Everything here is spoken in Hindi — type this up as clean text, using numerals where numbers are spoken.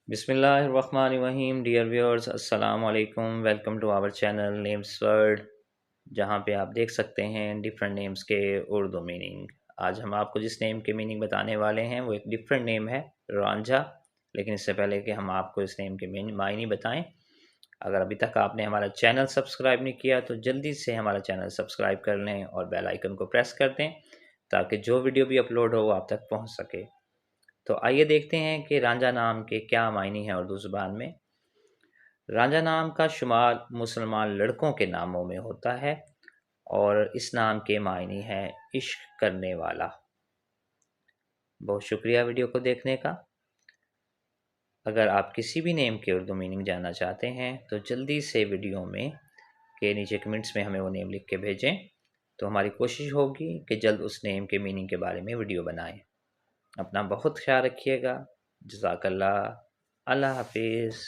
बिस्मिल्लाहिर्रहमानिर्रहीम। डियर व्यूअर्स, अस्सलाम वालेकुम। Welcome to our channel names world, जहाँ पे आप देख सकते हैं डिफरेंट नेम्स के उर्दू मीनिंग। आज हम आपको जिस नेम के मीनिंग बताने वाले हैं वो एक डिफरेंट नेम है, रांझा। लेकिन इससे पहले कि हम आपको इस नेम के मायने बताएं, अगर अभी तक आपने हमारा चैनल सब्सक्राइब नहीं किया तो जल्दी से हमारा चैनल सब्सक्राइब कर लें और बेल आइकन को प्रेस कर दें ताकि जो वीडियो भी अपलोड हो वो आप तक पहुँच सके। तो आइए देखते हैं कि रांझा नाम के क्या मायने हैं उर्दू ज़ुबान में। रांझा नाम का शुमार मुसलमान लड़कों के नामों में होता है और इस नाम के मायने हैं इश्क करने वाला। बहुत शुक्रिया वीडियो को देखने का। अगर आप किसी भी नेम के उर्दू मीनिंग जानना चाहते हैं तो जल्दी से वीडियो में के नीचे कमेंट्स में हमें वो नेम लिख के भेजें, तो हमारी कोशिश होगी कि जल्द उस नेम के मीनिंग के बारे में वीडियो बनाएं। अपना बहुत ख्याल रखिएगा। जज़ाकल्लाह। अल्लाह हाफिज़।